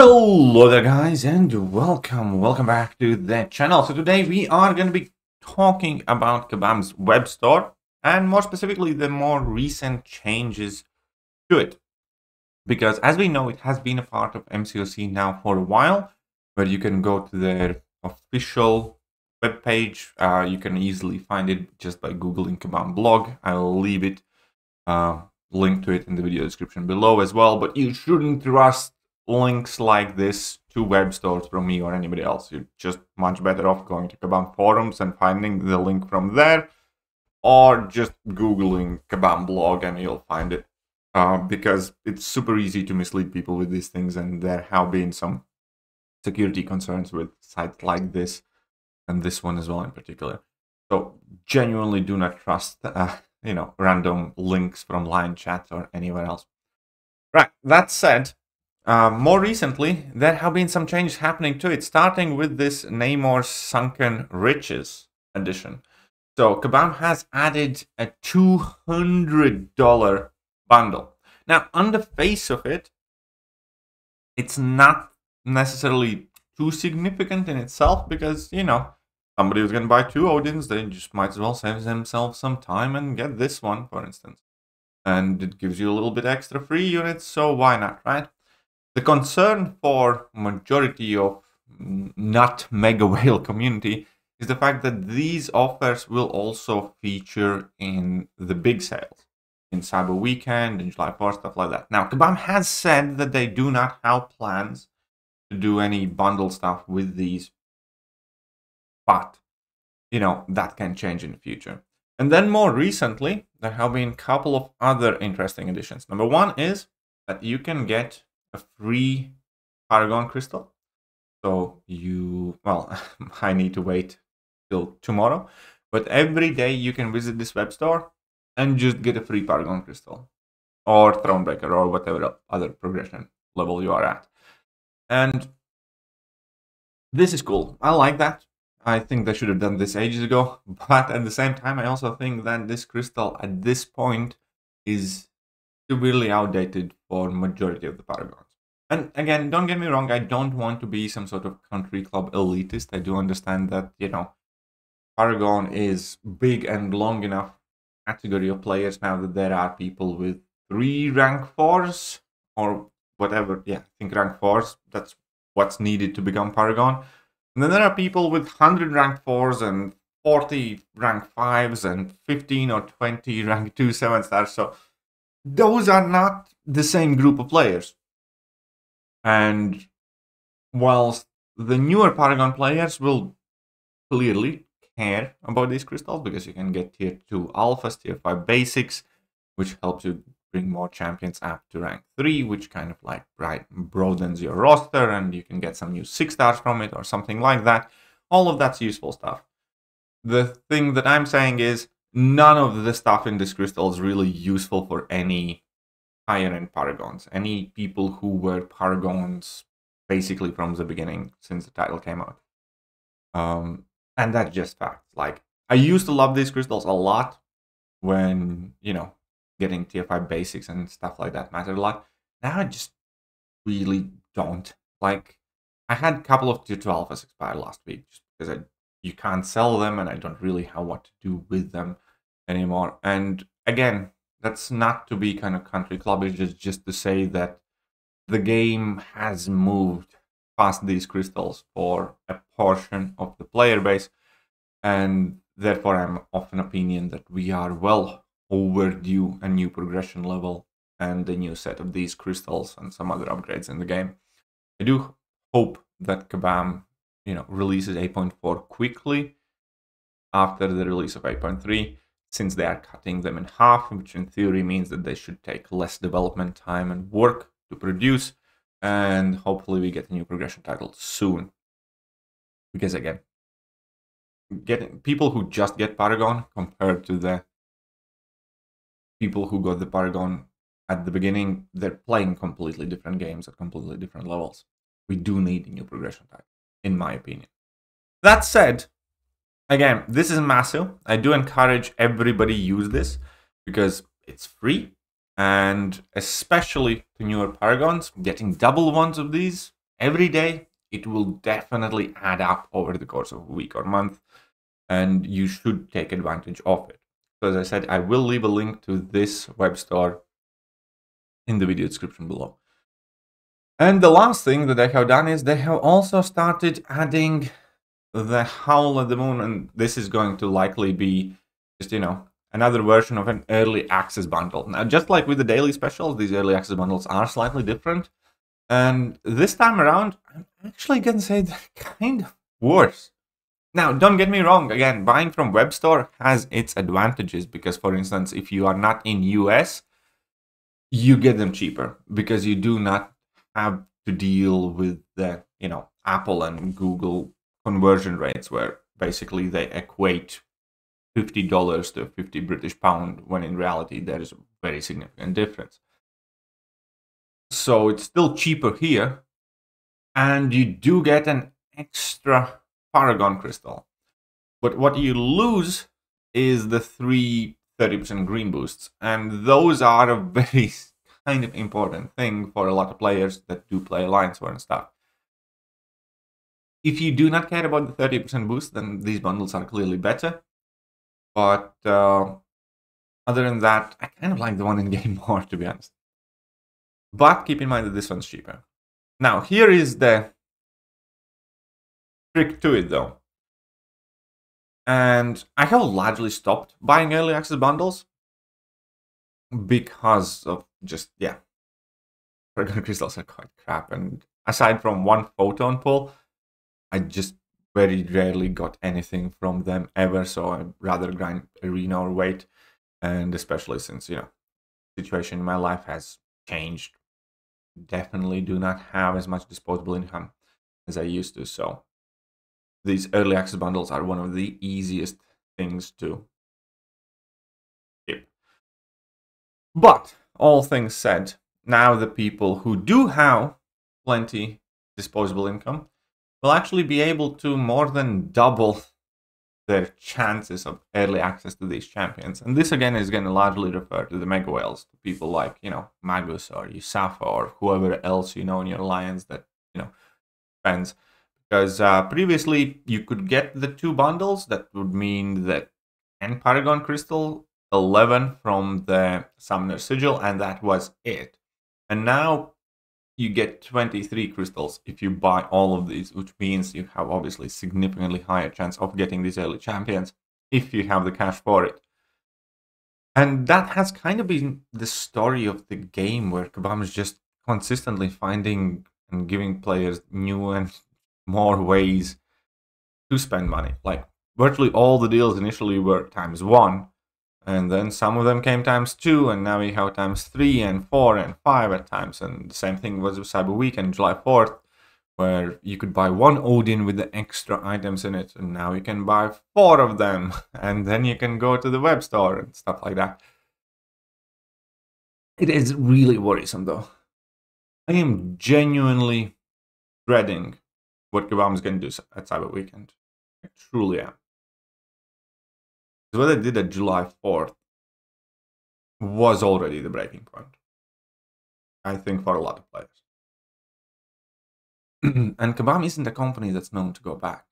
Hello there guys, and welcome back to the channel. So today we are going to be talking about Kabam's web store, and more specifically the more recent changes to it. Because as we know, it has been a part of MCOC now for a while, where you can go to their official webpage. You can easily find it just by googling Kabam blog. I'll leave it link to it in the video description below as well, but you shouldn't trust links like this to web stores from me or anybody else. You're just much better off going to Kabam forums and finding the link from there, or just googling Kabam blog and you'll find it, because it's super easy to mislead people with these things, and there have been some security concerns with sites like this and this one as well in particular. So genuinely do not trust random links from line chat or anywhere else. Right, that said, more recently, there have been some changes happening to it, starting with this Namor's Sunken Riches edition. So Kabam has added a $200 bundle. Now, on the face of it, it's not necessarily too significant in itself, because, somebody who's going to buy 2 Odins, they just might as well save themselves some time and get this one, for instance. And it gives you a little bit extra free units, so why not, right? The concern for majority of not mega whale community is the fact that these offers will also feature in the big sales, in Cyber Weekend, in July 4th, stuff like that. Now, Kabam has said that they do not have plans to do any bundle stuff with these, but, that can change in the future. And then more recently, there have been a couple of other interesting additions. Number one is that you can get a free Paragon crystal. So I need to wait till tomorrow, but every day you can visit this web store and just get a free Paragon crystal or Thronebreaker or whatever other progression level you are at. And this is cool. I like that. I think they should have done this ages ago, but at the same time, I also think that this crystal at this point is severely outdated for majority of the Paragons. And again, don't get me wrong, I don't want to be some sort of country club elitist. I do understand that, Paragon is big and long enough category of players now that there are people with 3 rank 4s or whatever. Yeah, I think rank 4s, that's what's needed to become Paragon. And then there are people with 100 rank 4s and 40 rank 5s and 15 or 20 rank 2 7-stars. So those are not the same group of players. And whilst the newer Paragon players will clearly care about these crystals, because you can get tier 2 alphas, tier 5 basics, which helps you bring more champions up to rank 3, which kind of broadens your roster, and you can get some new 6-stars from it or something like that. All of that's useful stuff. The thing that I'm saying is none of the stuff in this crystal is really useful for any higher end Paragons, any people who were Paragons basically from the beginning since the title came out. And that's just fact. I used to love these crystals a lot when, getting tier 5 basics and stuff like that mattered a lot. Now I just really don't. I had a couple of tier 2 alphas expire last week just because you can't sell them, and I don't really have what to do with them anymore. And again, that's not to be kind of country club, it's just to say that the game has moved past these crystals for a portion of the player base, and therefore I'm of an opinion that we are well overdue a new progression level and a new set of these crystals and some other upgrades in the game. I do hope that Kabam, releases 8.4 quickly after the release of 8.3, since they are cutting them in half, which in theory means that they should take less development time and work to produce, and hopefully we get a new progression title soon. Because again, getting people who just get Paragon compared to the people who got the Paragon at the beginning, they're playing completely different games at completely different levels. We do need a new progression title, in my opinion. That said, again, this is massive. I do encourage everybody use this because it's free, and especially to newer Paragons, getting double ones of these every day, it will definitely add up over the course of a week or month, and you should take advantage of it. So as I said, I will leave a link to this web store in the video description below. And the last thing that they have done is they have also started adding the Howl at the Moon, and this is going to likely be just, another version of an early access bundle. Now, just like with the daily specials, these early access bundles are slightly different. And this time around, I'm actually going to say they're kind of worse. Now, don't get me wrong. Again, buying from web store has its advantages because, for instance, if you are not in US, you get them cheaper because you do not have to deal with the, Apple and Google conversion rates where basically they equate $50 to 50 British pound when in reality there is a very significant difference. So it's still cheaper here, and you do get an extra Paragon crystal. But what you lose is the 30% green boosts, and those are a very kind of important thing for a lot of players that do play Alliance War and stuff. If you do not care about the 30% boost, then these bundles are clearly better. But other than that, I kind of like the one in game more, to be honest. But keep in mind that this one's cheaper. Now, here is the trick to it, though. And I have largely stopped buying early access bundles because of just, Paragon crystals are quite crap. And aside from one photon pull, I just very rarely got anything from them ever. So I'd rather grind arena or wait. And especially since, situation in my life has changed. Definitely do not have as much disposable income as I used to. So these early access bundles are one of the easiest things to keep. But all things said, now the people who do have plenty disposable income will actually be able to more than double their chances of early access to these champions. And this again is going to largely refer to the mega whales, to people like, Magus or Yusafa or whoever else in your alliance that, spends. Because previously you could get the 2 bundles. That would mean that 10 Paragon Crystal, 11 from the Summoner Sigil, and that was it. And now you get 23 crystals if you buy all of these, which means you have obviously significantly higher chance of getting these early champions if you have the cash for it. And that has kind of been the story of the game, where Kabam is just consistently finding and giving players new and more ways to spend money. Like virtually all the deals initially were ×1, and then some of them came ×2, and now we have ×3 and 4 and 5 at times. And the same thing was with Cyber Weekend, July 4th, where you could buy 1 Odin with the extra items in it, and now you can buy 4 of them, and then you can go to the web store and stuff like that. It is really worrisome, though. I am genuinely dreading what Kabam is going to do at Cyber Weekend. I truly am. What they did at July 4th was already the breaking point, I think, for a lot of players. And Kabam isn't a company that's known to go back.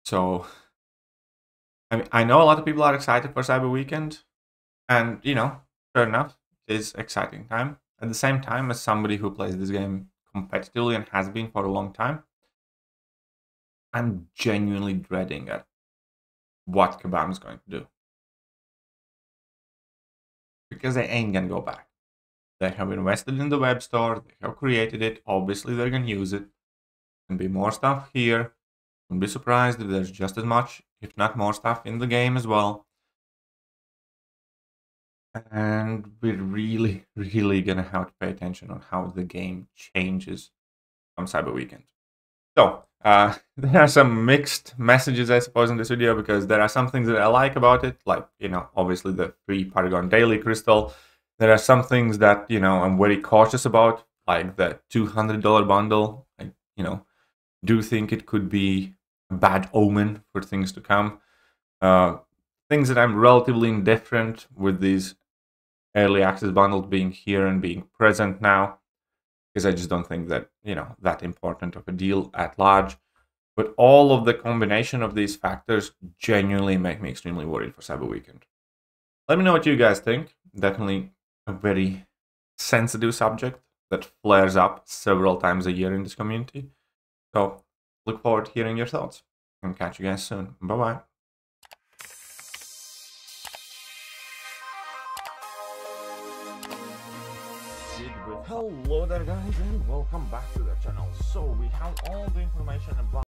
So, I know a lot of people are excited for Cyber Weekend, and, fair enough, it is exciting time. At the same time, as somebody who plays this game competitively and has been for a long time, I'm genuinely dreading at what Kabam is going to do. Because they ain't going to go back. They have invested in the web store, they have created it, obviously they're going to use it. There can be more stuff here. Don't be surprised if there's just as much, if not more stuff in the game as well. And we're really, really going to have to pay attention on how the game changes from Cyber Weekend. So, there are some mixed messages, I suppose, in this video, because there are some things that I like about it, like, obviously the free Paragon Daily Crystal. There are some things that, I'm very cautious about, like the $200 bundle. I, do think it could be a bad omen for things to come. Things that I'm relatively indifferent with these early access bundles being here and being present now. because I just don't think that, that important of a deal at large. But all of the combination of these factors genuinely make me extremely worried for Cyber Weekend. Let me know what you guys think. Definitely a very sensitive subject that flares up several times a year in this community. So look forward to hearing your thoughts and catch you guys soon. Bye-bye. Hello there guys and welcome back to the channel. So we have all the information about